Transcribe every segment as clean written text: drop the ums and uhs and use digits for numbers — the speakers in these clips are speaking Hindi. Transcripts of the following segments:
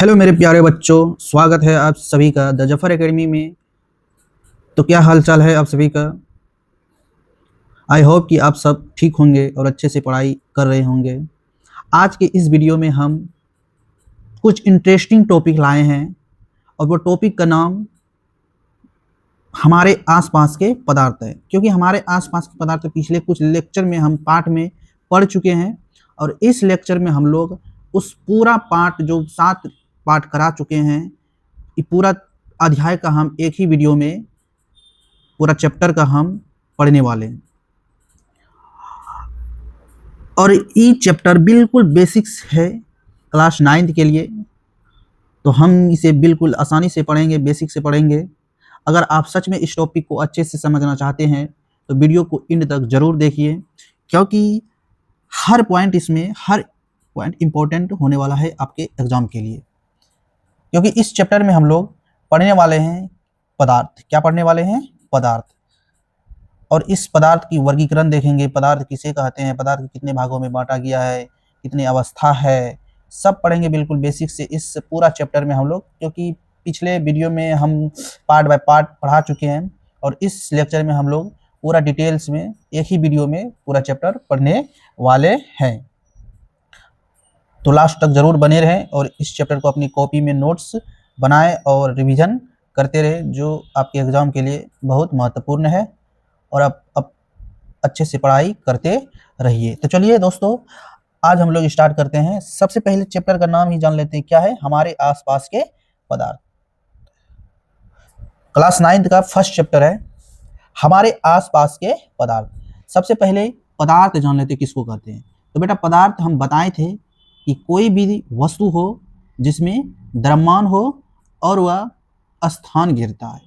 हेलो मेरे प्यारे बच्चों, स्वागत है आप सभी का द जफर एकेडमी में। तो क्या हाल चाल है आप सभी का। आई होप कि आप सब ठीक होंगे और अच्छे से पढ़ाई कर रहे होंगे। आज के इस वीडियो में हम कुछ इंटरेस्टिंग टॉपिक लाए हैं और वो टॉपिक का नाम हमारे आसपास के पदार्थ है। क्योंकि हमारे आसपास के पदार्थ पिछले कुछ लेक्चर में हम पाठ में पढ़ चुके हैं और इस लेक्चर में हम लोग उस पूरा पाठ जो 7 पाठ करा चुके हैं, ये पूरा अध्याय का हम एक ही वीडियो में पूरा चैप्टर का हम पढ़ने वाले हैं। और ये चैप्टर बिल्कुल बेसिक्स है क्लास 9 के लिए, तो हम इसे बिल्कुल आसानी से पढ़ेंगे, बेसिक से पढ़ेंगे। अगर आप सच में इस टॉपिक को अच्छे से समझना चाहते हैं तो वीडियो को एंड तक ज़रूर देखिए, क्योंकि हर पॉइंट इम्पोर्टेंट होने वाला है आपके एग्जाम के लिए। क्योंकि इस चैप्टर में हम लोग पढ़ने वाले हैं पदार्थ। क्या पढ़ने वाले हैं? पदार्थ। और इस पदार्थ की वर्गीकरण देखेंगे, पदार्थ किसे कहते हैं, पदार्थ कितने भागों में बांटा गया है, कितनी अवस्था है, सब पढ़ेंगे बिल्कुल बेसिक से इस पूरा चैप्टर में हम लोग। क्योंकि पिछले वीडियो में हम पार्ट बाय पार्ट पढ़ा चुके हैं और इस लेक्चर में हम लोग पूरा डिटेल्स में एक ही वीडियो में पूरा चैप्टर पढ़ने वाले हैं। तो लास्ट तक जरूर बने रहें और इस चैप्टर को अपनी कॉपी में नोट्स बनाएं और रिवीजन करते रहें, जो आपके एग्जाम के लिए बहुत महत्वपूर्ण है। और आप अच्छे से पढ़ाई करते रहिए। तो चलिए दोस्तों, आज हम लोग स्टार्ट करते हैं। सबसे पहले चैप्टर का नाम ही जान लेते हैं, क्या है? हमारे आसपास के पदार्थ। क्लास 9 का फर्स्ट चैप्टर है हमारे आसपास के पदार्थ। सबसे पहले पदार्थ जान लेते हैं किसको कहते हैं। तो बेटा, पदार्थ हम बताए थे कि कोई भी वस्तु हो जिसमें द्रव्यमान हो और वह स्थान घेरता है।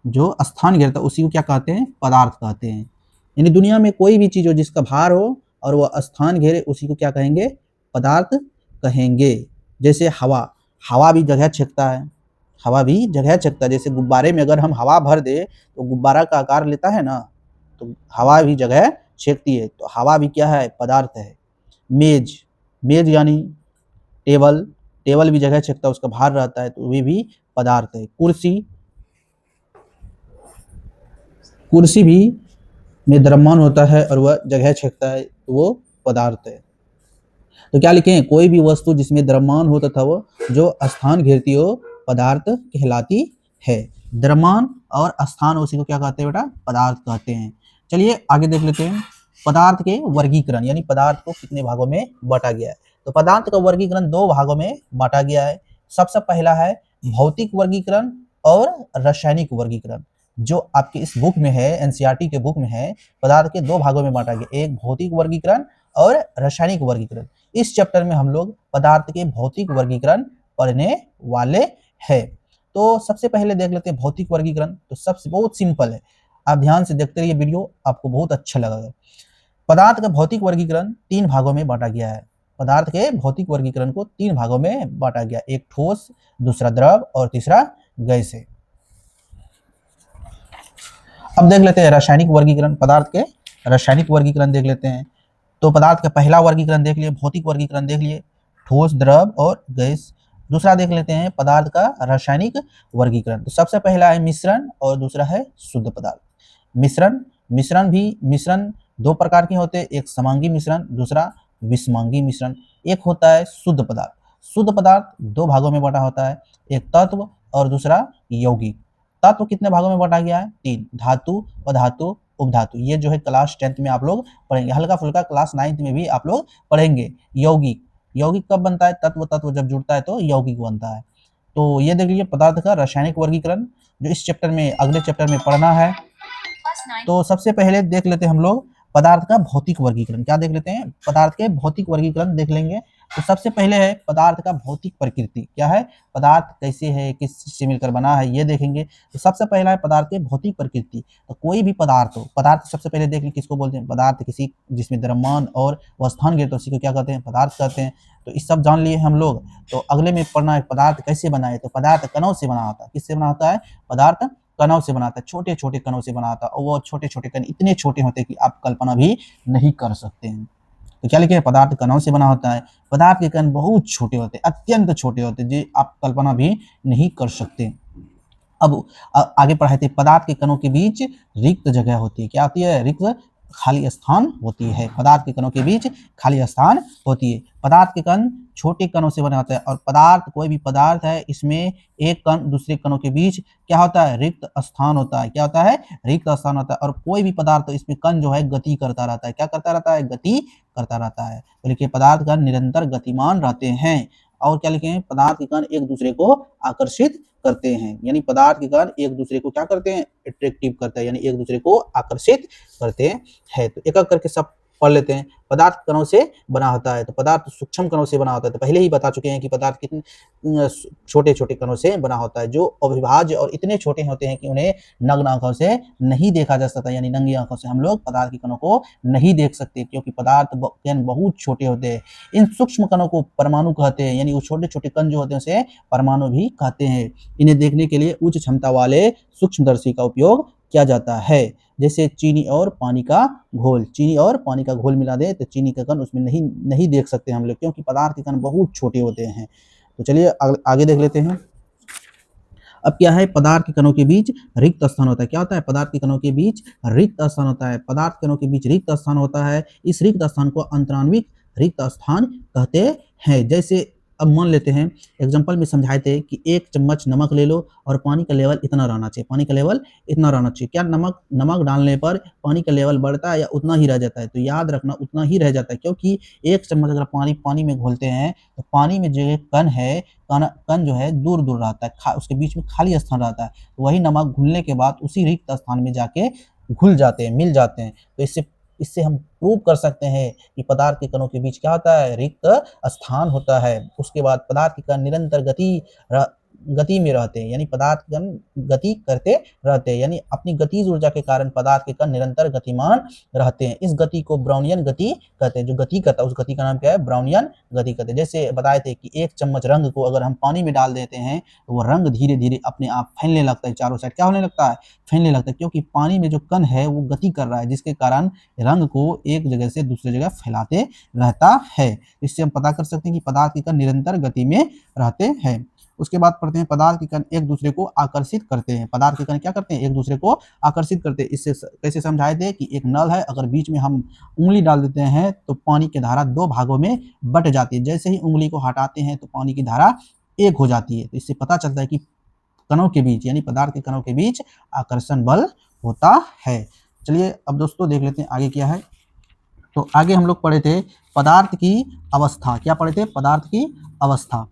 जो स्थान घेरता है उसी को क्या कहते हैं? पदार्थ कहते हैं। यानी दुनिया में कोई भी चीज हो जिसका भार हो और वह स्थान घेरे, उसी को क्या कहेंगे? पदार्थ कहेंगे। जैसे हवा भी जगह छेकता है। हवा भी जगह छेकता है। जैसे गुब्बारे में अगर हम हवा भर दे तो गुब्बारा का आकार लेता है ना, तो हवा भी जगह छेकती है। तो हवा भी क्या है? पदार्थ है। मेज यानी टेबल भी जगह छेकता है, उसका भार रहता है, तो वे भी पदार्थ है। कुर्सी भी में द्रव्यमान होता है और वह जगह छेकता है, तो वो पदार्थ है। तो क्या लिखें? कोई भी वस्तु जिसमें द्रव्यमान हो तथा वो जो स्थान घेरती हो, पदार्थ कहलाती है। द्रव्यमान और स्थान, उसी को क्या कहते हैं बेटा? पदार्थ कहते हैं। चलिए आगे देख लेते हैं पदार्थ के वर्गीकरण, यानी पदार्थ को कितने भागों में बांटा गया है। तो पदार्थ का वर्गीकरण 2 भागों में बांटा गया है। सबसे पहला है भौतिक वर्गीकरण और रासायनिक वर्गीकरण। जो आपके इस बुक में है, एनसीईआरटी के बुक में है, पदार्थ के 2 भागों में बांटा गया, एक भौतिक वर्गीकरण और रासायनिक वर्गीकरण। इस चैप्टर में हम लोग पदार्थ के भौतिक वर्गीकरण पढ़ने वाले हैं। तो सबसे पहले देख लेते हैं भौतिक वर्गीकरण। तो सबसे बहुत सिंपल है, आप ध्यान से देखते रहिए, वीडियो आपको बहुत अच्छा लगेगा। पदार्थ का भौतिक वर्गीकरण 3 भागों में बांटा गया है। पदार्थ के भौतिक वर्गीकरण को 3 भागों में बांटा गया, एक ठोस, दूसरा द्रव और तीसरा गैस है। अब देख लेते हैं रासायनिक वर्गीकरण। पदार्थ के रासायनिक वर्गीकरण देख लेते हैं। तो पदार्थ का पहला वर्गीकरण देख लिए, भौतिक वर्गीकरण देख लिए, ठोस, द्रव और गैस। दूसरा देख लेते हैं पदार्थ का रासायनिक वर्गीकरण। तो सबसे पहला है मिश्रण और दूसरा है शुद्ध पदार्थ। मिश्रण 2 प्रकार के होते हैं, एक समांगी मिश्रण, दूसरा विषमांगी मिश्रण। एक होता है शुद्ध पदार्थ। शुद्ध पदार्थ 2 भागों में बांटा होता है, एक तत्व और दूसरा यौगिक। तत्व कितने भागों में बांटा गया है? 3, धातु, अधातु, उपधातु। ये जो है क्लास 10th में आप लोग पढ़ेंगे, हल्का फुल्का क्लास 9th में भी आप लोग पढ़ेंगे। यौगिक कब बनता है? तत्व जब जुड़ता है तो यौगिक बनता है। तो ये देख लीजिए पदार्थ का रासायनिक वर्गीकरण, जो इस चैप्टर में, अगले चैप्टर में पढ़ना है। तो सबसे पहले देख लेते हैं हम लोग पदार्थ का भौतिक वर्गीकरण। क्या देख लेते हैं? पदार्थ के भौतिक वर्गीकरण देख लेंगे। तो सबसे पहले है पदार्थ का भौतिक प्रकृति। क्या है? पदार्थ कैसे है, किस चीज से मिलकर बना है, ये देखेंगे। तो सबसे पहला है पदार्थ के भौतिक प्रकृति। तो कोई भी पदार्थ हो, पदार्थ सबसे पहले देख लें किसको बोलते हैं? पदार्थ किसी जिसमें द्रव्यमान और स्थान घेरता है, उसी को क्या कहते हैं? पदार्थ कहते हैं। तो इस सब जान लिए हम लोग। तो अगले में पढ़ना है पदार्थ कैसे बना है। तो पदार्थ कणों से बना होता है। किससे बना होता है? पदार्थ कणों से बनाता है, छोटे छोटे कणों से बनाता है। और वो छोटे छोटे कण इतने छोटे होते हैं कि आप कल्पना भी नहीं कर सकते हैं। तो क्या लिखे, पदार्थ कणों से बना होता है। पदार्थ के कण बहुत छोटे होते हैं, अत्यंत छोटे होते हैं, जो आप कल्पना भी नहीं कर सकते। अब आगे पढ़ाए थे, पदार्थ के कणों के बीच रिक्त जगह होती है। क्या होती है, रिक्त खाली स्थान होती है। पदार्थ के कणों के बीच खाली स्थान होती है। पदार्थ के कण छोटे कणों से बने होते हैं, और पदार्थ, कोई भी पदार्थ है, इसमें एक कण दूसरे कणों के बीच क्या होता है, रिक्त स्थान होता है। क्या होता है, रिक्त स्थान होता है। और कोई भी पदार्थ तो इसमें कण जो है गति करता रहता है। क्या करता रहता है, गति करता रहता है। तो लिखिए, पदार्थ कण निरंतर गतिमान रहते हैं। और क्या लिखे, पदार्थ के कण एक दूसरे को आकर्षित करते हैं, यानी पदार्थ के कण एक दूसरे को क्या करते हैं, अट्रैक्टिव करते हैं, यानी एक दूसरे को आकर्षित करते हैं। तो एक एक करके सब पढ़ लेते हैं। पदार्थ कणों से बना होता है, तो पदार्थ सूक्ष्म कणों से बना होता है। तो पहले ही बता चुके हैं कि पदार्थ कितने छोटे छोटे कणों से बना होता है, जो अविभाज्य और इतने छोटे होते हैं कि उन्हें नग्न आंखों से नहीं देखा जा सकता, यानी नंगी आंखों से हम लोग पदार्थ के कणों को नहीं देख सकते, क्योंकि पदार्थ कण बहुत छोटे होते हैं। इन सूक्ष्म कणों को परमाणु कहते हैं, यानी वो छोटे छोटे कण जो होते हैं उसे परमाणु भी कहते हैं। इन्हें देखने के लिए उच्च क्षमता वाले सूक्ष्मदर्शी का उपयोग किया जाता है। जैसे चीनी और पानी का घोल, चीनी और पानी का घोल मिला दे तो चीनी का कण उसमें नहीं देख सकते हम लोग, क्योंकि पदार्थ के कण बहुत छोटे होते हैं। तो चलिए आगे देख लेते हैं। अब क्या है, पदार्थ के कणों के बीच रिक्त स्थान होता है। क्या होता है, पदार्थ के कणों के बीच रिक्त स्थान होता है। पदार्थ के कणों के बीच रिक्त स्थान होता है। इस रिक्त स्थान को अंतराण्विक रिक्त स्थान कहते हैं। जैसे अब मान लेते हैं, एग्जाम्पल में समझाए थे कि 1 चम्मच नमक ले लो और पानी का लेवल इतना रहना चाहिए, पानी का लेवल इतना रहना चाहिए। क्या नमक डालने पर पानी का लेवल बढ़ता है या उतना ही रह जाता है? तो याद रखना, उतना ही रह जाता है, क्योंकि 1 चम्मच अगर पानी में घोलते हैं तो पानी में जो कण है, कण जो है दूर दूर रहता है, उसके बीच में खाली स्थान रहता है। तो वही नमक घुलने के बाद उसी रिक्त स्थान में जाके घुल जाते हैं, मिल जाते हैं। तो इससे हम प्रूव कर सकते हैं कि पदार्थ के कणों के बीच क्या होता है, रिक्त स्थान होता है। उसके बाद पदार्थ के कण निरंतर गति में रहते हैं, यानी पदार्थ के कण गति करते रहते हैं, यानी अपनी गतिज ऊर्जा के कारण पदार्थ के कण निरंतर गतिमान रहते हैं। इस गति को ब्राउनियन गति कहते हैं। जो गति करता है उस गति का नाम क्या है, ब्राउनियन गति कहते हैं। जैसे बताए थे कि 1 चम्मच रंग को अगर हम पानी में डाल देते हैं तो वो रंग धीरे धीरे अपने आप फैलने लगता है, चारों साइड क्या होने लगता है, फैलने लगता है, क्योंकि पानी में जो कण है वो गति कर रहा है, जिसके कारण रंग को एक जगह से दूसरी जगह फैलाते रहता है। इससे हम पता कर सकते हैं कि पदार्थ के कण निरंतर गति में रहते हैं। उसके बाद पढ़ते हैं, पदार्थ के कण एक दूसरे को आकर्षित करते हैं। पदार्थ के कण क्या करते हैं, एक दूसरे को आकर्षित करते हैं। इससे कैसे समझाए थे कि एक नल है, अगर बीच में हम उंगली डाल देते हैं तो पानी की धारा 2 भागों में बट जाती है। जैसे ही उंगली को हटाते हैं तो पानी की धारा 1 हो जाती है। तो इससे पता चलता है कि कणों के बीच, यानी पदार्थ के कणों के बीच आकर्षण बल होता है। चलिए अब दोस्तों देख लेते हैं आगे क्या है। तो आगे हम लोग पढ़े थे पदार्थ की अवस्था। क्या पढ़े थे, पदार्थ की अवस्था।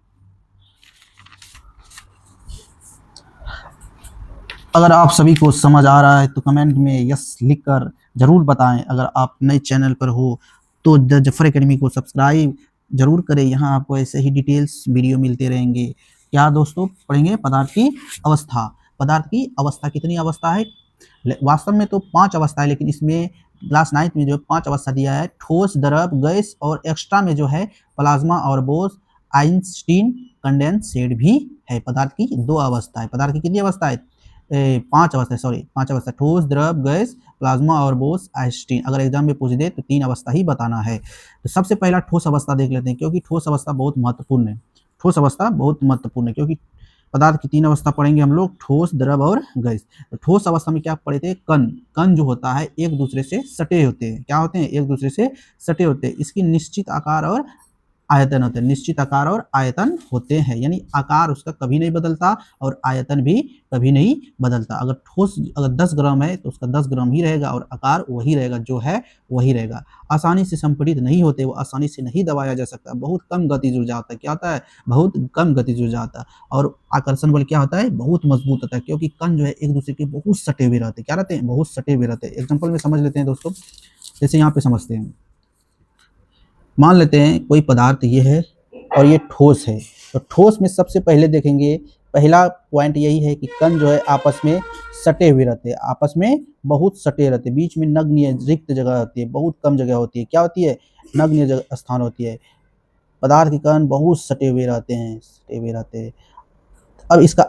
अगर आप सभी को समझ आ रहा है तो कमेंट में यस लिखकर जरूर बताएं। अगर आप नए चैनल पर हो तो द जफर एकेडमी को सब्सक्राइब जरूर करें। यहाँ आपको ऐसे ही डिटेल्स वीडियो मिलते रहेंगे। क्या दोस्तों पढ़ेंगे, पदार्थ की अवस्था। पदार्थ की अवस्था कितनी अवस्था है, वास्तव में तो 5 अवस्था है, लेकिन इसमें क्लास 9 में जो 5 अवस्था दिया है, ठोस, द्रव, गैस और एक्स्ट्रा में जो है प्लाज्मा और बोस आइंस्टीन कंडेंसेट भी है। पदार्थ की 2 अवस्था है। पदार्थ की कितनी अवस्था है, 5 अवस्था, सॉरी 5 अवस्था, ठोस, द्रव, गैस, प्लाज्मा और बोस आइंस्टीन। अगर एग्जाम में पूछ दे तो 3 अवस्था ही बताना है। तो सबसे पहला ठोस अवस्था देख लेते हैं, क्योंकि ठोस अवस्था बहुत महत्वपूर्ण है। ठोस अवस्था बहुत महत्वपूर्ण है, क्योंकि पदार्थ की 3 अवस्था पढ़ेंगे हम लोग, ठोस, द्रव और गैस। तो ठोस अवस्था में क्या पढ़े थे, कण जो होता है एक दूसरे से सटे होते हैं। क्या होते हैं, एक दूसरे से सटे होते हैं। इसकी निश्चित आकार और आयतन होते हैं, निश्चित आकार और आयतन होते हैं, यानी आकार उसका कभी नहीं बदलता और आयतन भी कभी नहीं बदलता। अगर ठोस अगर 10 ग्राम है तो उसका 10 ग्राम ही रहेगा और आकार वही रहेगा, जो है वही रहेगा। आसानी से संपीड़ित नहीं होते, वो आसानी से नहीं दबाया जा सकता, बहुत कम गतिज ऊर्जा होता है। क्या होता है, बहुत कम गतिज ऊर्जा होता है। और आकर्षण बल क्या होता है, बहुत मजबूत होता है, क्योंकि कण जो है एक दूसरे के बहुत सटे हुए रहते हैं। क्या रहते हैं, बहुत सटे हुए रहते हैं। एग्जाम्पल में समझ लेते हैं दोस्तों, जैसे यहाँ पे समझते हैं। मान लेते हैं कोई पदार्थ ये है और ये ठोस है। तो ठोस में सबसे पहले देखेंगे, पहला पॉइंट यही है कि कण जो है आपस में सटे हुए रहते हैं, आपस में बहुत सटे रहते हैं। बीच में नगण्य रिक्त जगह होती है, बहुत कम जगह होती है। क्या होती है, नगण्य स्थान होती है। पदार्थ के कण बहुत सटे हुए रहते हैं, सटे हुए रहते हैं। अब इसका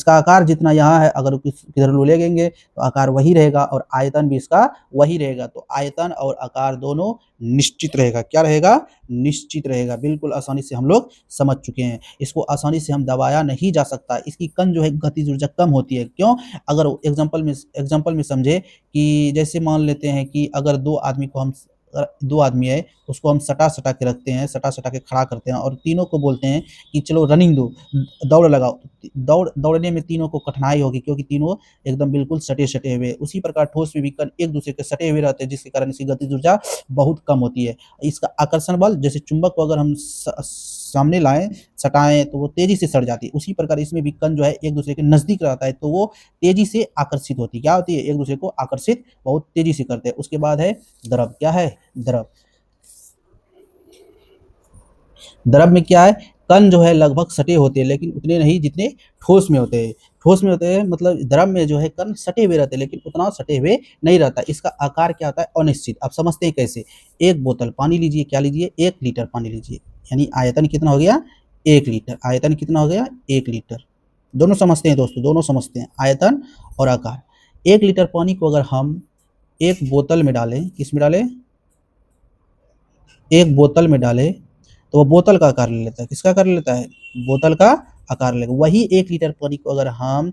आकार जितना यहाँ है, अगर किधर ले लेंगे तो आकार वही रहेगा और आयतन भी इसका वही रहेगा। तो आयतन और आकार दोनों निश्चित रहेगा। क्या रहेगा? निश्चित रहेगा। बिल्कुल आसानी से हम लोग समझ चुके हैं। इसको आसानी से हम दबाया नहीं जा सकता। इसकी कण जो है गतिज ऊर्जा कम होती है। क्यों? अगर एग्जाम्पल में समझे कि जैसे मान लेते हैं कि अगर दो आदमी है, उसको हम सटा के रखते हैं, सटा के खड़ा करते हैं और तीनों को बोलते हैं कि चलो रनिंग दो, दौड़ लगाओ। दौड़ने में तीनों को कठिनाई होगी क्योंकि तीनों एकदम बिल्कुल सटे हुए। उसी प्रकार ठोस में भी कण एक दूसरे के सटे हुए रहते हैं, जिसके कारण इसकी गतिज ऊर्जा बहुत कम होती है। इसका आकर्षण बल, जैसे चुंबक को अगर हम सामने लाएं, सटाएं, तो वो तेजी से सट जाती है। उसी प्रकार इसमें भी कण जो है एक दूसरे के नजदीक रहता है तो वो तेजी से आकर्षित होती है। क्या होती है? एक दूसरे को आकर्षित बहुत तेजी से करते हैं। उसके बाद है द्रव। क्या है? द्रव। द्रव में क्या है? कण जो है लगभग सटे होते हैं, लेकिन उतने नहीं जितने ठोस में होते हैं। ठोस में होते हैं मतलब द्रव में जो है कण सटे हुए रहते हैं, लेकिन उतना सटे हुए नहीं रहता। इसका आकार क्या होता है? अनिश्चित। अब समझते हैं कैसे। एक बोतल पानी लीजिए, क्या लीजिए? 1 लीटर पानी लीजिए, यानी आयतन कितना हो गया? 1 लीटर। आयतन कितना हो गया? 1 लीटर। दोनों समझते हैं दोस्तों, दोनों समझते हैं, आयतन और आकार। 1 लीटर पानी को अगर हम एक बोतल में डालें, किस में डालें? एक बोतल में डालें, तो वो बोतल का आकार ले लेता है। किसका आकार ले लेता है? बोतल का आकार लेगा। वही 1 लीटर पानी को अगर हम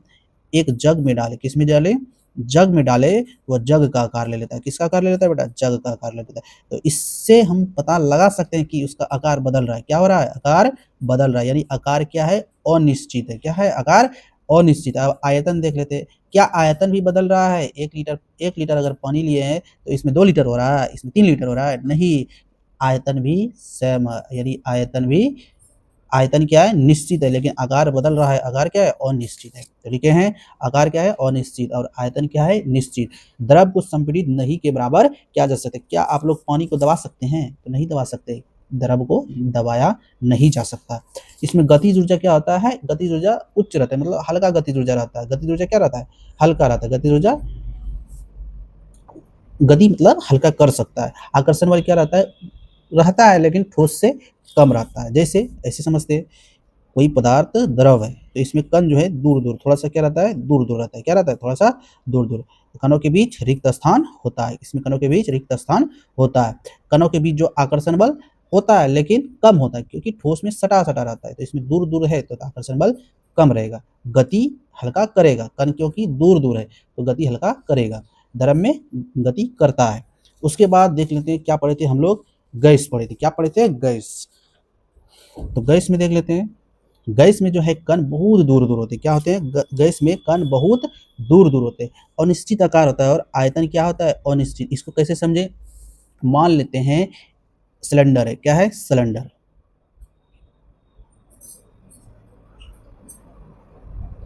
एक जग में डालें, किस में डालें? जग में डालें, वो जग का आकार ले लेता है। किसका आकार ले लेता है बेटा? जग का आकार ले लेता है। तो इससे हम पता लगा सकते हैं कि उसका आकार बदल रहा है। क्या हो रहा है? आकार बदल रहा है, यानी आकार क्या है? अनिश्चित है। क्या है? आकार अनिश्चित है। अब आयतन देख लेते हैं। क्या आयतन भी बदल रहा है? 1 लीटर अगर पानी लिए हैं तो इसमें 2 लीटर हो रहा है, इसमें 3 लीटर हो रहा है? नहीं, आयतन भी सेम है, यानी आयतन क्या है? निश्चित है, लेकिन आकार बदल रहा है। आकार क्या है? अनिश्चित है। तो लिखे हैं आकार क्या है? अनिश्चित, और आयतन क्या है? निश्चित। द्रव को संपीड़ित नहीं के बराबर किया जा सकता है। क्या आप लोग पानी को दबा सकते हैं? तो नहीं दबा सकते। द्रव को दबाया नहीं जा सकता। इसमें गतिज ऊर्जा क्या होता है? गतिज ऊर्जा उच्च रहता है, मतलब हल्का गतिज ऊर्जा रहता है। गतिज ऊर्जा क्या रहता है? हल्का रहता है। गतिज ऊर्जा, गति मतलब हल्का कर सकता है। आकर्षण बल क्या रहता है? रहता है, लेकिन ठोस से कम रहता है। जैसे ऐसे समझते हैं, कोई पदार्थ द्रव है तो इसमें कण जो है दूर दूर थोड़ा सा क्या रहता है? दूर दूर रहता है। क्या रहता है? थोड़ा सा दूर दूर। कणों के बीच रिक्त स्थान होता है। इसमें कणों के बीच रिक्त स्थान होता है। कणों के बीच जो आकर्षण बल होता है लेकिन कम होता है, क्योंकि ठोस में सटा रहता है। तो इसमें दूर दूर है तो आकर्षण बल कम रहेगा। गति हल्का करेगा। कण क्योंकि दूर दूर है तो गति हल्का करेगा। द्रव में गति करता है। उसके बाद देख लेते हैं क्या पढ़े थे हम लोग? गैस पढ़े थे। क्या पढ़े थे? गैस। तो गैस में देख लेते हैं। गैस में जो है कण बहुत दूर दूर होते हैं। क्या होते हैं? गैस में कण बहुत दूर दूर होते हैं। अनिश्चित आकार होता है और आयतन क्या होता है? अनिश्चित। इसको कैसे समझे? मान लेते हैं सिलेंडर है। क्या है? सिलेंडर।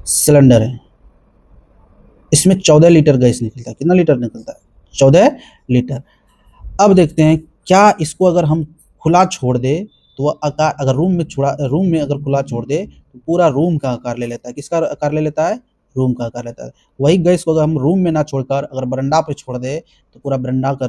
सिलेंडर है, इसमें 14 लीटर गैस निकलता है। कितना लीटर निकलता है? 14 लीटर। अब देखते हैं, क्या इसको अगर हम खुला छोड़ दे तो वह आकार, अगर रूम में अगर खुला छोड़ दे तो पूरा रूम का आकार ले लेता है। किसका आकार ले लेता है? रूम का आकार लेता है। वही गैस को अगर हम रूम में ना छोड़कर अगर बरंडा पे छोड़ दे तो पूरा बरंडा का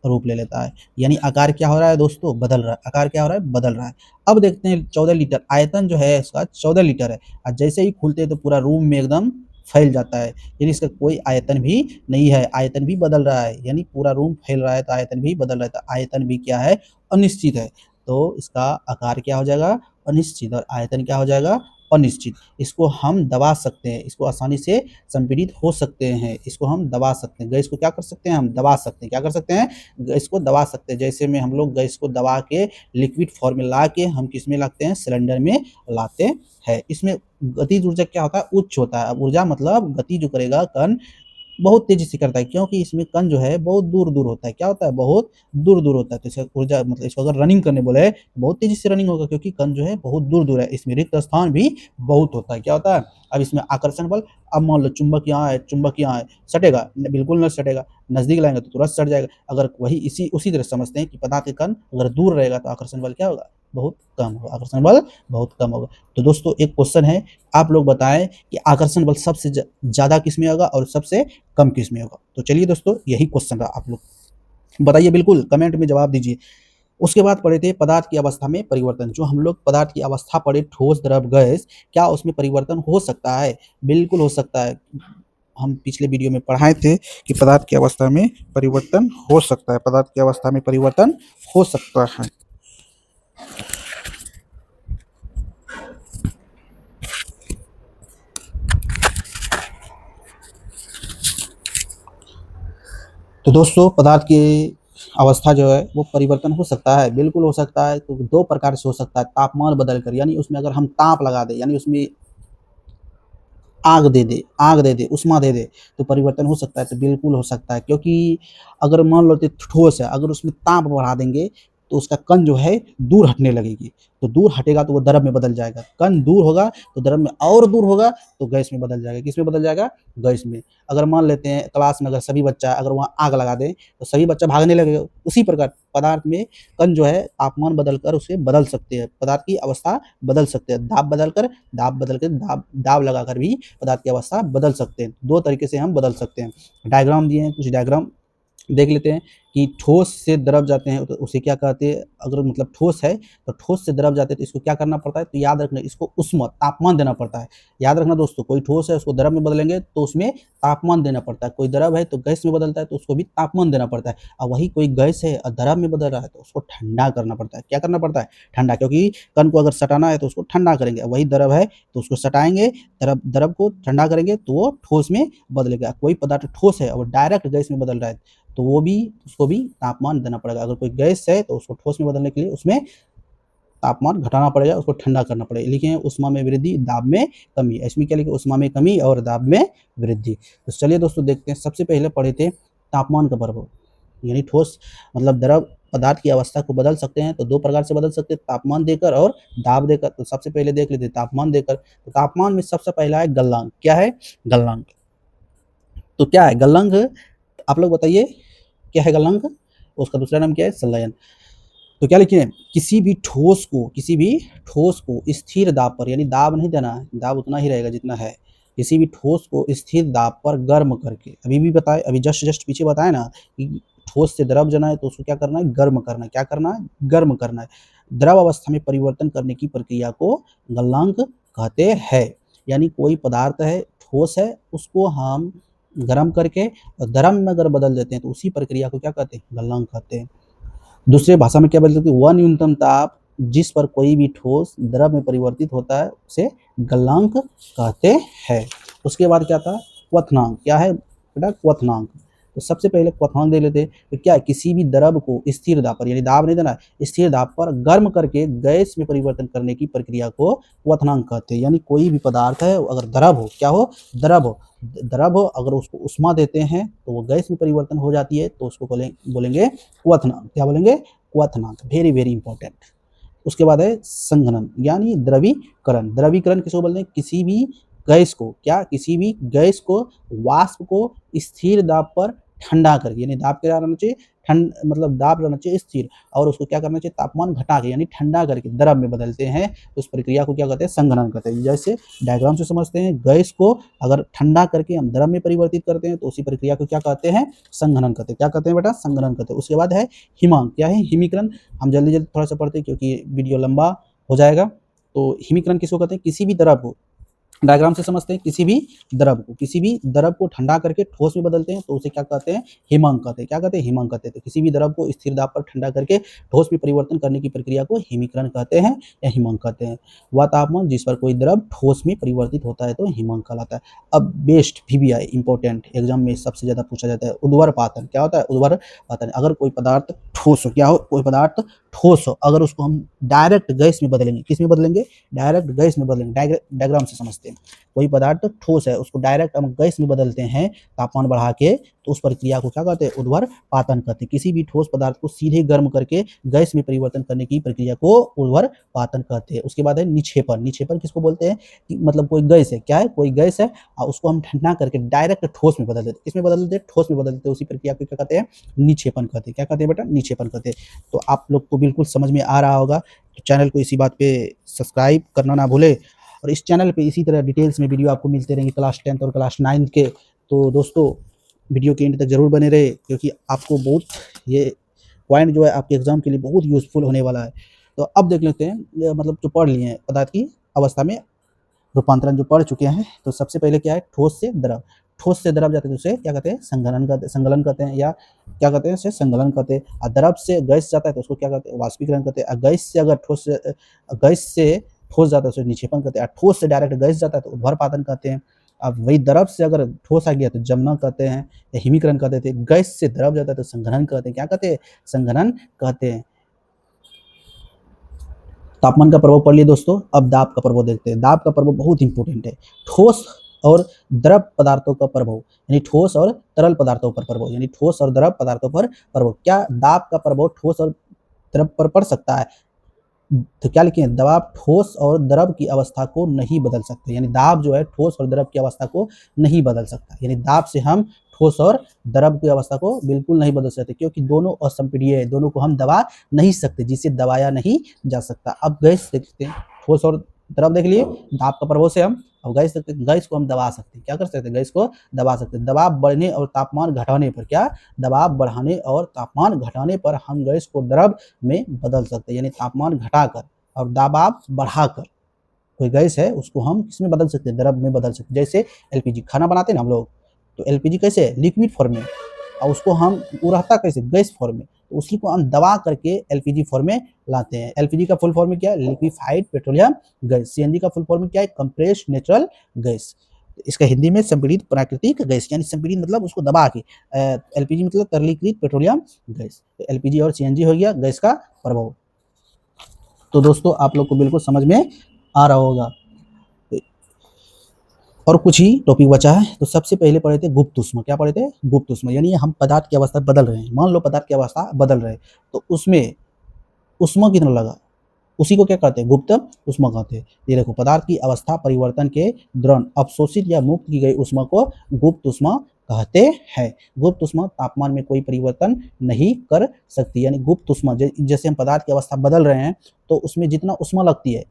रूप ले लेता है। यानी आकार क्या हो रहा है दोस्तों? बदल रहा है। आकार क्या हो रहा है? बदल रहा है। अब देखते हैं 14 लीटर आयतन जो है इसका 14 लीटर है, और जैसे ही खुलते हैं तो पूरा रूम में एकदम फैल जाता है, यानी इसका कोई आयतन भी नहीं है। आयतन भी बदल रहा है, यानी पूरा रूम फैल रहा है तो आयतन भी बदल रहा है। तो आयतन भी क्या है? अनिश्चित है। तो इसका आकार क्या हो जाएगा? अनिश्चित, और आयतन क्या हो जाएगा? अनिश्चित। इसको हम दबा सकते हैं, इसको आसानी से संपीड़ित हो सकते हैं, इसको हम दबा सकते हैं। गैस को क्या कर सकते हैं? हम दबा सकते हैं। क्या कर सकते हैं? गैस को दबा सकते हैं। जैसे में हम लोग गैस को दबा के लिक्विड फॉर्म में ला के हम किस में लाते हैं? सिलेंडर में लाते हैं। इसमें गतिज ऊर्जा क्या होता है? उच्च होता है। अब ऊर्जा मतलब गति जो करेगा कण बहुत तेजी से करता है, क्योंकि इसमें कण जो है बहुत दूर दूर होता है। क्या होता है? बहुत दूर दूर होता है। तो इसका ऊर्जा मतलब इसको अगर रनिंग करने बोले बहुत तेजी से रनिंग होगा, क्योंकि कण जो है बहुत दूर दूर है। इसमें रिक्त स्थान भी बहुत होता है। क्या होता है? अब इसमें आकर्षण बल, अब मान लो चुंबक यहाँ है, चुंबक यहाँ है, सटेगा? बिल्कुल न सटेगा। नजदीक लाएंगे तो तुरंत सट जाएगा। अगर वही उसी तरह समझते हैं कि पदार्थ के कण अगर दूर रहेगा तो आकर्षण बल क्या होगा? बहुत कम होगा। आकर्षण बल बहुत कम होगा। तो दोस्तों एक क्वेश्चन है, आप लोग बताएं कि आकर्षण बल सबसे ज्यादा किस में होगा और सबसे कम किस में होगा? तो चलिए दोस्तों यही क्वेश्चन रहा, आप लोग बताइए, बिल्कुल कमेंट में जवाब दीजिए। उसके बाद पढ़े थे पदार्थ की अवस्था में परिवर्तन। जो हम लोग पदार्थ की अवस्था पढ़े, ठोस, द्रव, गैस, क्या उसमें परिवर्तन हो सकता है? बिल्कुल हो सकता है। हम पिछले वीडियो में पढ़ाए थे कि पदार्थ की अवस्था में परिवर्तन हो सकता है, पदार्थ की अवस्था में परिवर्तन हो सकता है। तो दोस्तों पदार्थ की अवस्था जो है वो परिवर्तन हो सकता है, बिल्कुल हो सकता है। तो दो प्रकार से हो सकता है, तापमान बदल कर, यानी उसमें अगर हम ताप लगा दें, यानी उसमें आग दे दे, उष्मा दे दे, तो परिवर्तन हो सकता है। तो बिल्कुल हो सकता है, क्योंकि अगर मान लो ठोस है, अगर उसमें ताप बढ़ा देंगे तो उसका कण जो है दूर हटने लगेगी, तो दूर हटेगा तो वो द्रव में बदल जाएगा, कण दूर होगा तो द्रव में, और दूर होगा तो गैस में बदल जाएगा। किस में बदल जाएगा? गैस में। अगर मान लेते हैं क्लास में अगर सभी बच्चा अगर वहाँ आग लगा दें तो सभी बच्चा भागने लगेगा। उसी प्रकार पदार्थ में कण जो है तापमान बदल कर उसे बदल सकते हैं, पदार्थ की अवस्था बदल सकते हैं। दाब बदल कर दाब लगाकर भी पदार्थ की अवस्था बदल सकते हैं। दो तरीके से हम बदल सकते हैं। डायग्राम दिए हैं, कुछ डायग्राम देख लेते हैं कि ठोस से द्रव जाते हैं तो उसे क्या कहते हैं। अगर मतलब ठोस है तो ठोस से द्रव जाते हैं तो इसको क्या करना पड़ता है? तो याद रखना, इसको उष्मा तापमान देना पड़ता है। याद रखना दोस्तों, कोई ठोस है उसको द्रव में बदलेंगे तो उसमें तापमान देना पड़ता है। कोई द्रव है तो गैस में बदलता है तो उसको भी तापमान देना पड़ता है। और वही कोई गैस है और द्रव में बदल रहा है तो उसको ठंडा करना पड़ता है। क्या करना पड़ता है? ठंडा, क्योंकि कण को अगर सटाना है तो उसको ठंडा करेंगे। वही द्रव है तो उसको सटाएंगे, द्रव को ठंडा करेंगे तो वो ठोस में बदलेगा। कोई पदार्थ ठोस है और डायरेक्ट गैस में बदल रहा है तो वो भी, उसको भी तापमान देना पड़ेगा। अगर कोई गैस है तो उसको ठोस में बदलने के लिए उसमें तापमान घटाना पड़ेगा, उसको ठंडा करना पड़ेगा। लिखे उष्मा में वृद्धि, दाब में कमी। इसमें क्या लिखे? उष्मा में कमी और दाब में वृद्धि। तो चलिए दोस्तों देखते हैं। सबसे पहले पढ़े थे तापमान का प्रभाव, यानी ठोस मतलब द्रव पदार्थ की अवस्था को बदल सकते हैं तो दो प्रकार से बदल सकते हैं, तापमान देकर और दाब देकर। तो सबसे पहले देख लेते हैं तापमान देकर। तो तापमान में सबसे पहला है गलनांक। क्या है? गलनांक। तो क्या है गलनांक? आप लोग बताइए क्या है गलनांक? उसका दूसरा नाम क्या है? संलयन। तो क्या लिखे? किसी भी ठोस को स्थिर दाब पर, यानी दाब नहीं देना है, दाब उतना ही रहेगा जितना है। किसी भी ठोस को स्थिर दाब पर गर्म करके, अभी भी बताए, अभी जस्ट पीछे बताए ना कि ठोस से द्रव जाना है तो उसको क्या करना है? गर्म करना है। क्या करना है? गर्म करना है। द्रव अवस्था में परिवर्तन करने की प्रक्रिया को गलनांक कहते हैं। यानी कोई पदार्थ है, ठोस है, उसको हम गर्म करके और द्रव में अगर बदल देते हैं तो उसी प्रक्रिया को क्या कहते हैं? गलनांक कहते हैं। दूसरे भाषा में क्या बोल सकते हैं? वह न्यूनतम ताप जिस पर कोई भी ठोस द्रव में परिवर्तित होता है उसे गलनांक कहते हैं। उसके बाद क्या था? क्वथनांक। क्या है बेटा? क्वथनांक। तो सबसे पहले क्वथनांक दे लेते हैं। तो क्या है? किसी भी द्रव को स्थिर दाब पर, यानी दाब नहीं देना, स्थिर दाब पर गर्म करके गैस में परिवर्तन करने की प्रक्रिया को क्वथनांक कहते हैं। यानी कोई भी पदार्थ है अगर द्रव हो, क्या हो? द्रव हो, अगर उसको उष्मा देते हैं तो वो गैस में परिवर्तन हो जाती है तो उसको बोलेंगे क्वथनांक। क्या बोलेंगे? क्वथनांक। Very very important. उसके बाद है संघनन, यानी द्रवीकरण। द्रवीकरण किसको बोलते हैं? किसी भी गैस को, क्या? किसी भी गैस को, वाष्प को स्थिर दाब पर ठंडा करके, यानी दाब क्या रहना चाहिए? ठंड मतलब दाब रहना चाहिए स्थिर, और उसको क्या करना चाहिए? तापमान घटा के, यानी ठंडा करके द्रव में बदलते हैं। उस प्रक्रिया को क्या कहते हैं? संघनन कहते हैं। जैसे डायग्राम से समझते हैं, गैस को अगर ठंडा करके हम द्रव में परिवर्तित करते हैं तो उसी प्रक्रिया को क्या कहते हैं? संघनन कहते हैं। क्या कहते हैं बेटा? संघनन कहते हैं। उसके बाद है हिमांक। क्या है? हिमीकरण। हम जल्दी जल्दी थोड़ा सा पढ़ते हैं क्योंकि वीडियो लंबा हो जाएगा। तो हिमीकरण किसको कहते हैं? किसी भी द्रव को, डायग्राम से समझते हैं, किसी भी द्रव को ठंडा करके ठोस में बदलते हैं तो उसे क्या कहते हैं? हिमांक कहते हैं। क्या कहते हैं? हिमांक कहते हैं। तो किसी भी द्रव को स्थिर दाब पर ठंडा करके ठोस में परिवर्तन करने की प्रक्रिया को हिमीकरण कहते हैं या हिमांक कहते हैं। वह तापमान जिस पर कोई द्रव ठोस में परिवर्तित होता है तो हिमांक कहलाता है। अब बेस्ट VBI इंपॉर्टेंट एग्जाम में सबसे ज्यादा पूछा जाता है उर्ध्वपातन। क्या होता है? उर्ध्वपातन। अगर कोई पदार्थ ठोस हो, क्या हो? कोई पदार्थ ठोस हो, अगर उसको हम डायरेक्ट गैस में बदलेंगे, किस में बदलेंगे? डायरेक्ट गैस में बदलेंगे। डायग्राम से समझते हैं। कोई पदार्थ ठोस है उसको डायरेक्ट हम गैस में बदलते हैं तापमान बढ़ा के, तो उस प्रक्रिया को क्या कहते हैं? उर्ध्वपातन कहते हैं। किसी भी ठोस पदार्थ को सीधे गर्म करके गैस में परिवर्तन करने की प्रक्रिया को उर्ध्वपातन कहते हैं। उसके बाद है निक्षेपण। निक्षेपण किसको बोलते हैं? कि मतलब कोई गैस है, क्या है? कोई गैस है और उसको हम ठंडा करके डायरेक्ट ठोस में बदल देते हैं। किसमें बदल देते हैं? ठोस में बदल देते हैं। उसी प्रक्रिया को क्या कहते हैं? निक्षेपण कहते हैं। क्या कहते हैं बेटा? निक्षेपण कहते हैं। तो आप लोग को बिल्कुल समझ में आ रहा होगा। तो चैनल को इसी बात पे सब्सक्राइब करना ना भूले, और इस चैनल पे इसी तरह डिटेल्स में वीडियो आपको मिलते रहेंगे क्लास 10th और क्लास 9th के। तो दोस्तों वीडियो के एंड तक जरूर बने रहे क्योंकि आपको बहुत ये पॉइंट जो है आपके एग्जाम के लिए बहुत यूजफुल होने वाला है। तो अब देख लेते हैं, मतलब जो पढ़ लिए हैं पदार्थ की अवस्था में रूपांतरण जो पढ़ चुके हैं। तो सबसे पहले क्या है, ठोस से द्रव। ठोस से द्रव जाते हैं तो उसे क्या कहते हैं, संघनन कहते हैं, या क्या कहते हैं, उसे संगलन कहते हैं। और द्रव से गैस जाता है तो उसको क्या कहते हैं, वाष्पीकरण कहते हैं। और गैस से अगर गैस से ठोस जाता है उसे निक्षेपण कहते हैं। और ठोस से डायरेक्ट गैस जाता है तो उद्वारपातन कहते हैं। अब वही द्रव से अगर ठोस आ गया तो जमना कहते हैं या हिमीकरण कहते थे। गैस से द्रव जाता है तो संघनन कहते हैं। क्या कहते हैं, संघनन कहते हैं। तापमान का प्रभाव पढ़ लिए दोस्तों। अब दाब का प्रभाव देखते हैं। दाब का प्रभाव बहुत इंपॉर्टेंट है। ठोस और द्रव पदार्थों का प्रभाव, यानी ठोस और तरल पदार्थों पर प्रभाव, यानी ठोस और द्रव पदार्थों पर प्रभाव। क्या दाब का प्रभाव ठोस और द्रव पर पड़ सकता है? तो क्या लिखे, दबाव ठोस और द्रव की अवस्था को नहीं बदल सकते, यानी दाब जो है ठोस और द्रव की अवस्था को नहीं बदल सकता। यानी दाब से हम ठोस और द्रव की अवस्था को बिल्कुल नहीं बदल सकते, क्योंकि दोनों असंपीड्य है, दोनों को हम दबा नहीं सकते, जिसे दबाया नहीं जा सकता। अब गैस देखते हैं, ठोस और द्रव देख लिए, दाब का प्रभाव से हम अब गैस देखते हैं। गैस को हम दबा सकते हैं, क्या कर सकते हैं, गैस को दबा सकते हैं। दबाव बढ़ने और तापमान घटाने पर, क्या, दबाव बढ़ाने और तापमान घटाने पर हम गैस को द्रव में बदल सकते हैं, यानी तापमान घटाकर और दबाव बढ़ाकर कोई गैस है उसको हम किसमें बदल सकते हैं, द्रव में बदल सकते हैं। जैसे एलपीजी, खाना बनाते हैं ना हम लोग, तो एलपीजी कैसे है, लिक्विड फॉर्म में, और उसको हम, वो रहता कैसे, गैस फॉर्म में, तो उसी को हम दबा करके एलपीजी फॉर्म में लाते हैं। एलपीजी का फुल फॉर्म क्या है, लिक्विफाइड पेट्रोलियम गैस। सीएनजी का फुल फॉर्म क्या है, कंप्रेस्ड नेचुरल गैस। इसका हिंदी में संपीड़ित प्राकृतिक गैस, यानी संपीड़ित मतलब उसको दबा के, एलपीजी मतलब तरलीकृत पेट्रोलियम गैस। तो एलपीजी और सीएनजी हो गया गैस का प्रभाव। तो दोस्तों आप लोग को बिल्कुल समझ में आ रहा होगा। और कुछ ही टॉपिक बचा है। तो सबसे पहले पढ़े थे गुप्त उष्मा। क्या पढ़े थे, गुप्त उष्मा, यानी हम पदार्थ की अवस्था बदल रहे हैं। मान लो पदार्थ की अवस्था बदल रहे हैं, तो उसमें उष्मा कितना लगा, उसी को क्या कहते हैं, गुप्त उष्मा कहते हैं। ये देखो, पदार्थ की अवस्था परिवर्तन के दौरान अवशोषित या मुक्त की गई उष्मा को गुप्त उष्मा कहते हैं। गुप्त उष्मा तापमान में कोई परिवर्तन नहीं कर सकती, यानी गुप्त उष्मा, जैसे हम पदार्थ की अवस्था बदल रहे हैं तो उसमें जितना उष्मा लगती है,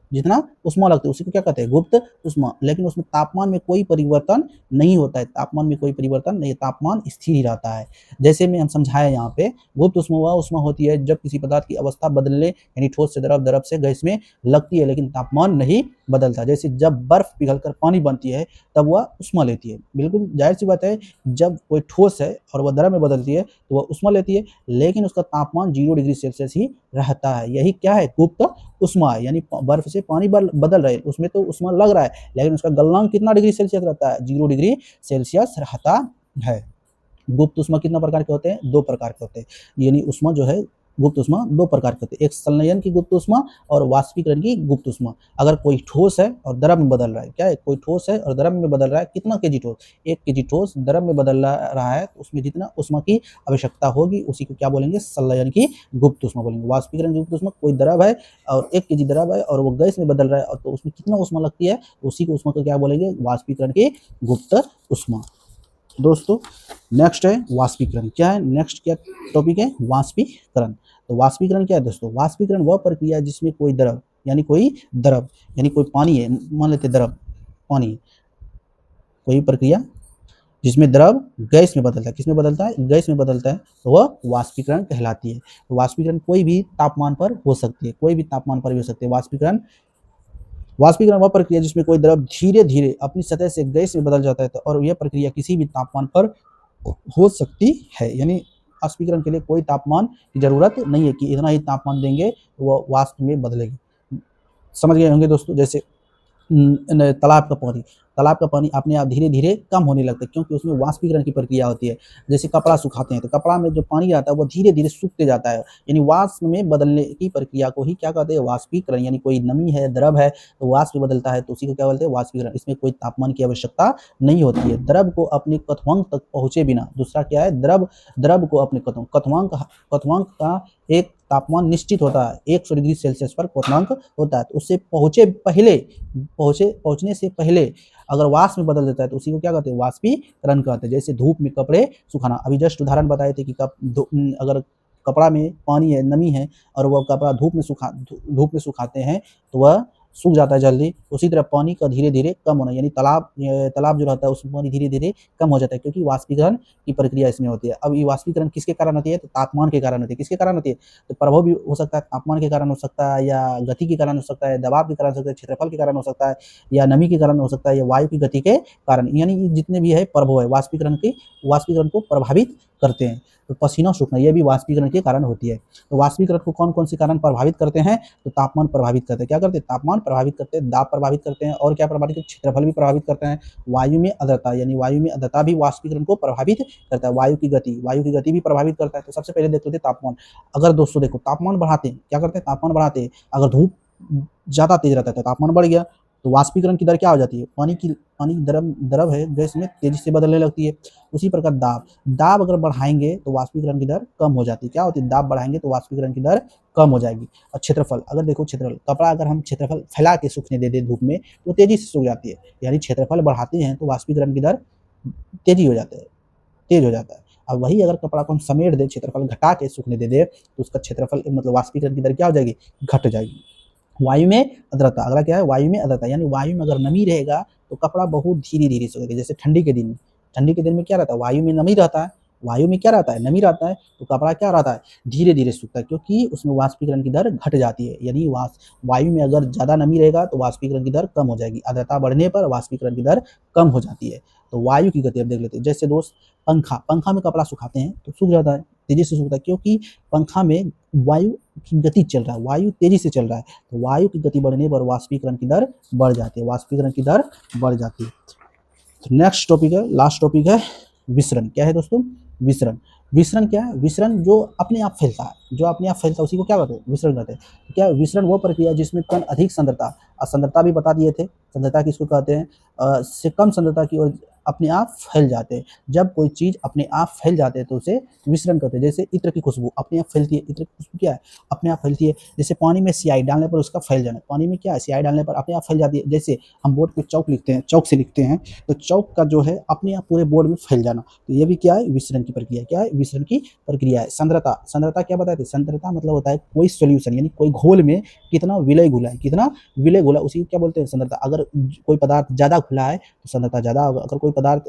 उसी को क्या कहते हैं, गुप्त उष्मा। लेकिन उसमें तापमान में कोई परिवर्तन नहीं होता है, तापमान में कोई परिवर्तन नहीं, तापमान स्थिर ही रहता है। जैसे में हम समझाया यहाँ पे, गुप्त उष्मा वह उष्मा होती है जब किसी पदार्थ की अवस्था बदलने, यानी ठोस से द्रव, द्रव से गैस में लगती है, लेकिन तापमान नहीं बदलता। जैसे जब बर्फ पिघलकर पानी बनती है तब वह उष्मा लेती है, बिल्कुल जाहिर सी बात है। जब कोई ठोस है और वह द्रव में बदलती है तो वह उष्मा लेती है, लेकिन उसका तापमान 0 डिग्री सेल्सियस ही रहता है। यही क्या है, गुप्त उष्मा है। यानी बर्फ से पानी बदल रहे, उसमें तो उष्मा लग रहा है, लेकिन उसका गलनांक कितना डिग्री सेल्सियस रहता है, 0 डिग्री सेल्सियस रहता है। गुप्त उष्मा कितना प्रकार के होते हैं, 2 प्रकार के होते हैं। यानी उष्मा जो है, गुप्त उष्मा 2 प्रकार के होते हैं, एक संलयन की गुप्त उष्मा और वाष्पीकरण की गुप्त उष्मा। अगर कोई ठोस है और द्रव में बदल रहा है, क्या है, कोई ठोस है और द्रव में बदल रहा है, कितना केजी ठोस, 1 केजी ठोस द्रव में बदल रहा है, तो उसमें जितना उष्मा की आवश्यकता होगी उसी को क्या बोलेंगे, संलयन की गुप्त उष्मा बोलेंगे। वाष्पीकरण की गुप्त उष्मा, कोई द्रव है और 1 केजी द्रव है और वो गैस में बदल रहा है, और तो उसमें कितना उष्मा लगती है, उसी को उष्मा को क्या बोलेंगे, वाष्पीकरण की गुप्त उष्मा। दोस्तों नेक्स्ट है वाष्पीकरण। क्या है, नेक्स्ट क्या टॉपिक है, वाष्पीकरण। तो वाष्पीकरण क्या है दोस्तों, वाष्पीकरण वह प्रक्रिया है जिसमें कोई द्रव, यानी कोई पानी है, मान लेते द्रव पानी, कोई प्रक्रिया जिसमें द्रव गैस में बदलता है, किसमें बदलता है, गैस में बदलता है, तो वह वाष्पीकरण कहलाती है। तो वाष्पीकरण कोई भी तापमान पर हो सकती है, कोई भी तापमान पर भी हो सकती है। वाष्पीकरण वह प्रक्रिया जिसमें कोई द्रव धीरे धीरे अपनी सतह से गैस में बदल जाता है, तो और यह प्रक्रिया किसी भी तापमान पर हो सकती है। यानी वाष्पीकरण के लिए कोई तापमान की जरूरत नहीं है कि इतना ही तापमान देंगे वो वाष्प में बदलेगी। समझ गए होंगे दोस्तों। जैसे तालाब का पानी अपने आप धीरे धीरे कम होने लगता है, क्योंकि उसमें वाष्पीकरण की प्रक्रिया होती है। जैसे कपड़ा सुखाते हैं तो कपड़ा में जो पानी आता है वो धीरे धीरे सूखते जाता है, यानी वाष्प में बदलने की प्रक्रिया को ही क्या कहते हैं, वाष्पीकरण। यानी कोई नमी है, द्रव है, तो वाष्प में बदलता है, तो उसी को क्या बोलते हैं, वाष्पीकरण। इसमें कोई तापमान की आवश्यकता नहीं होती है। द्रव को अपने क्वथनांक तक पहुंचे बिना, दूसरा क्या है, द्रव को अपने क्वथनांक का एक तापमान निश्चित होता है, 100 डिग्री सेल्सियस पर क्वथनांक होता है, तो उससे पहुंचने से पहले अगर वाष्प में बदल देता है तो उसी को क्या कहते हैं, वाष्पीकरण कहते हैं। जैसे धूप में कपड़े सुखाना, अभी जस्ट उदाहरण बताए थे कि अगर कपड़ा में पानी है, नमी है, और वह कपड़ा धूप में सुखाते हैं तो वह सूख जाता है जल्दी, उसी तरह पानी का धीरे-धीरे कम होना, यानी तालाब जो रहता है उसमें पानी धीरे-धीरे कम हो जाता है, क्योंकि वाष्पीकरण की प्रक्रिया इसमें होती है। अब ये वाष्पीकरण किसके कारण होती है? तो तापमान के कारण होती है। किसके कारण होती है? तो प्रभाव भी हो सकता है, तापमान के कारण हो सकता है, या गति के कारण हो सकता है, दबाव के कारण हो सकता है, क्षेत्रफल के कारण हो सकता है, या नमी के कारण हो सकता है, या वायु की गति के कारण, यानी जितने भी है प्रभाव है वाष्पीकरण को प्रभावित करते हैं। तो पसीना सूखना ये भी वाष्पीकरण के कारण होती है। तो वाष्पीकरण को कौन-कौन से कारण प्रभावित करते हैं? तो तापमान प्रभावित करते हैं। क्या करते हैं? तापमान प्रभावित करते हैं, दाब प्रभावित करते हैं, और क्या प्रभावित करते हैं? क्षेत्रफल भी प्रभावित करते हैं। वायु में आर्द्रता, यानी वायु में आर्द्रता भी वाष्पीकरण को प्रभावित करता है। वायु की गति भी प्रभावित करता है। तो सबसे पहले देख लेते हैं तापमान। अगर दोस्तों देखो तापमान बढ़ाते हैं, क्या करते हैं? तापमान बढ़ाते हैं। अगर धूप ज़्यादा तेज रहता है तो तापमान बढ़ गया, तो वाष्पीकरण की दर क्या हो जाती है? पानी द्रव है, गैस में तेजी से बदलने लगती है। उसी प्रकार दाब अगर बढ़ाएंगे तो वाष्पीकरण की दर कम हो जाती है। क्या होती है? दाब बढ़ाएंगे तो वाष्पीकरण की दर कम हो जाएगी। और क्षेत्रफल, अगर देखो क्षेत्रफल, कपड़ा अगर हम क्षेत्रफल फैला के सूखने दे दें धूप में तो तेजी से सूख जाती है, यानी क्षेत्रफल बढ़ाते हैं तो वाष्पीकरण की दर तेज हो जाता है। अब वही अगर कपड़ा को हम समेट दें, क्षेत्रफल घटा के सूखने दे दें तो उसका क्षेत्रफल मतलब वाष्पीकरण की दर क्या हो जाएगी? घट जाएगी। वायु में आर्द्रता, अगला क्या है? वायु में आर्द्रता, यानी वायु में अगर नमी रहेगा तो कपड़ा बहुत धीरे-धीरे सूखेगा। जैसे ठंडी के दिन में क्या रहता है? वायु में नमी रहता है, वायु में क्या रहता है? नमी रहता है, तो कपड़ा क्या रहता है? धीरे-धीरे सूखता है, क्योंकि उसमें वाष्पीकरण की दर घट जाती है, यानी वायु में अगर ज़्यादा नमी रहेगा तो वाष्पीकरण की दर कम हो जाएगी। आर्द्रता बढ़ने पर वाष्पीकरण की दर कम हो जाती है। तो वायु की गति अब देख लेते हैं। जैसे दोस्त पंखा में कपड़ा सुखाते हैं तो सूख जाता है, तेज़ी से सूखता है, क्योंकि पंखा में वायु की गति चल रहा है, वायु तेज़ी से चल रहा है, तो वायु की गति बढ़ने पर वाष्पीकरण की दर बढ़ जाती है। तो नेक्स्ट टॉपिक है, लास्ट टॉपिक है विसरण। क्या है दोस्तों? विसरण क्या है? विसरण जो अपने आप फैलता है, उसी को क्या कहते हैं? विसरण कहते हैं। क्या है विसरण? वो प्रक्रिया जिसमें कण अधिक सांद्रता भी बता दिए थे, सांद्रता किसको कहते हैं? से कम सांद्रता की ओर अपने आप फैल जाते हैं। जब कोई चीज़ अपने आप फैल जाते हैं तो उसे विसरण कहते हैं। जैसे इत्र की खुशबू अपने आप फैलती है, इत्र की खुशबू क्या है? अपने आप फैलती है। जैसे पानी में स्याही डालने पर उसका फैल जाना, पानी में क्या है? स्याही डालने पर अपने आप फैल जाती है। जैसे हम बोर्ड पे चौक से लिखते हैं तो चौक का जो है अपने आप पूरे बोर्ड में फैल जाना, तो ये भी क्या है? विसरण की प्रक्रिया। क्या है? विसरण की प्रक्रिया है। सांद्रता क्या बताए थे? सांद्रता मतलब होता है कोई सॉल्यूशन, यानी कोई घोल में कितना विलय घुला है, उसी को क्या बोलते हैं? सांद्रता। अगर कोई पदार्थ ज़्यादा घुला है तो सांद्रता ज़्यादा होगा, अगर कोई पदार्थ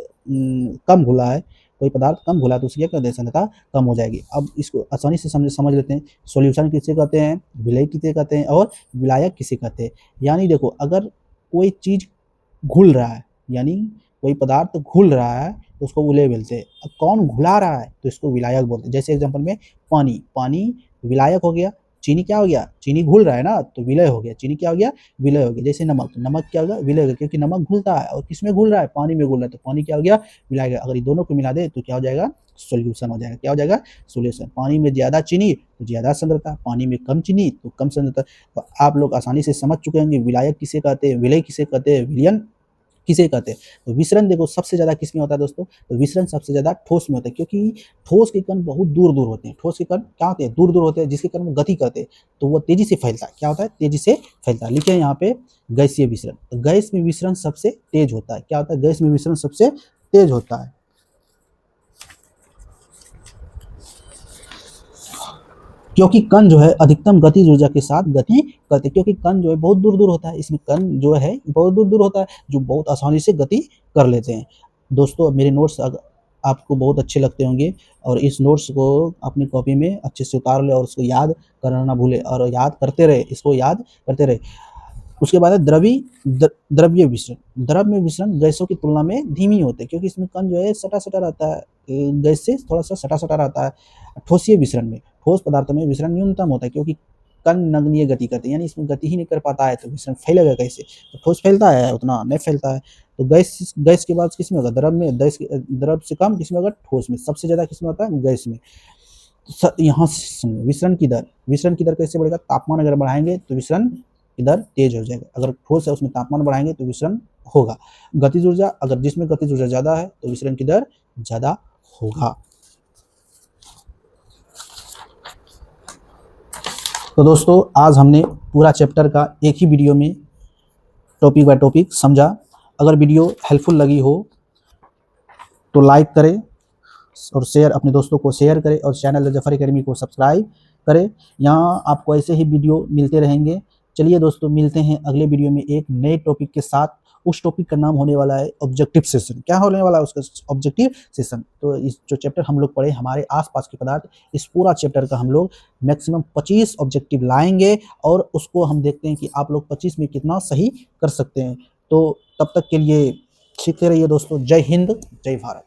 कम घुला है तो उसकी क्या कहते हैं? सांद्रता कम हो जाएगी। अब इसको आसानी से समझ लेते हैं। सॉल्यूशन किसे कहते हैं? विलय किसे कहते हैं? और विलायक किसे कहते हैं? यानी देखो, अगर कोई चीज़ घुल रहा है, यानी कोई पदार्थ घुल रहा है तो उसको विलय बोलते हैं। अब कौन घुला रहा है तो इसको विलायक बोलते हैं। जैसे एग्जांपल में पानी विलायक हो गया, चीनी क्या हो गया? चीनी घुल रहा है ना, तो विलय हो गया। चीनी क्या हो गया? विलय हो गया। जैसे नमक क्या होगा? विलय हो गया, क्योंकि नमक घुलता है, और किसमें घुल रहा है? पानी में घुल रहा है, तो पानी क्या हो गया? विलय हो गया। अगर ये दोनों को मिला दे तो क्या हो जाएगा? सॉल्यूशन हो जाएगा। क्या हो जाएगा? सॉल्यूशन। पानी में ज़्यादा चीनी तो ज़्यादा सांद्रता, पानी में कम चीनी तो कम सांद्रता। तो आप लोग आसानी से समझ चुके होंगे विलायक किसे कहते हैं, विलय किसे कहते हैं, विलयन किसे कहते हैं। तो विसरण देखो सबसे ज़्यादा किसमें होता है दोस्तों? तो विसरण सबसे ज़्यादा ठोस में होता है, क्योंकि ठोस के कण बहुत दूर-दूर होते हैं। ठोस के कण क्या होते हैं? दूर-दूर होते हैं, जिसके कारण वो गति करते हैं, तो वो तेज़ी से फैलता है। क्या होता है? तेज़ी से फैलता है। लिखे यहाँ पे गैसीय विसरण। तो गैस में विसरण सबसे तेज होता है। क्या होता है? गैस में विसरण सबसे तेज होता है। क्योंकि कण जो है अधिकतम गतिज ऊर्जा के साथ गति करते हैं, क्योंकि कण जो है बहुत दूर-दूर होता है, इसमें कण जो है बहुत दूर-दूर होता है, जो बहुत आसानी से गति कर लेते हैं। दोस्तों मेरे नोट्स आपको बहुत अच्छे लगते होंगे, और इस नोट्स को अपनी कॉपी में अच्छे से उतार लें और उसको याद करना ना भूलें, और याद करते रहे, इसको याद करते रहे। उसके बाद है द्रव्य विसरण। द्रव में विसरण गैसों की तुलना में धीमी होते हैं, क्योंकि इसमें कण जो है सटा-सटा रहता है, गैस से थोड़ा-सा सटा-सटा रहता है। ठोसीय विसरण में, ठोस पदार्थों में विसरण न्यूनतम होता है, क्योंकि कण नगण्य गति करते हैं, यानी इसमें गति ही नहीं कर पाता है, तो विसरण फैलेगा कैसे? तो ठोस फैलता है उतना नहीं फैलता है। तो गैस के बाद किसमें होगा? द्रव में। द्रव से कम किसमें होगा? ठोस में। सबसे ज़्यादा किसमें होता है? गैस में। यहाँ से विसरण की दर कैसे बढ़ेगा? तापमान अगर बढ़ाएंगे तो विसरण की दर तेज हो जाएगा। अगर ठोस है उसमें तापमान बढ़ाएंगे तो विसरण होगा। गतिज ऊर्जा, अगर जिसमें गतिज ऊर्जा ज़्यादा है तो विसरण की दर ज़्यादा होगा। तो दोस्तों आज हमने पूरा चैप्टर का एक ही वीडियो में टॉपिक बाय टॉपिक समझा। अगर वीडियो हेल्पफुल लगी हो तो लाइक करें और अपने दोस्तों को शेयर करें, और चैनल जफर एकेडमी को सब्सक्राइब करें। यहाँ आपको ऐसे ही वीडियो मिलते रहेंगे चलिए दोस्तों, मिलते हैं अगले वीडियो में एक नए टॉपिक के साथ। उस टॉपिक का नाम होने वाला है ऑब्जेक्टिव सेशन। क्या होने वाला है उसका? Objective session. तो इस जो चैप्टर हम लोग पढ़े हमारे आसपास के पदार्थ, इस पूरा चैप्टर का हम लोग मैक्सिमम 25 ऑब्जेक्टिव लाएंगे और उसको हम देखते हैं कि आप लोग 25 में कितना सही कर सकते हैं। तो तब तक के लिए सीखते रहिए दोस्तों। जय हिंद, जय भारत।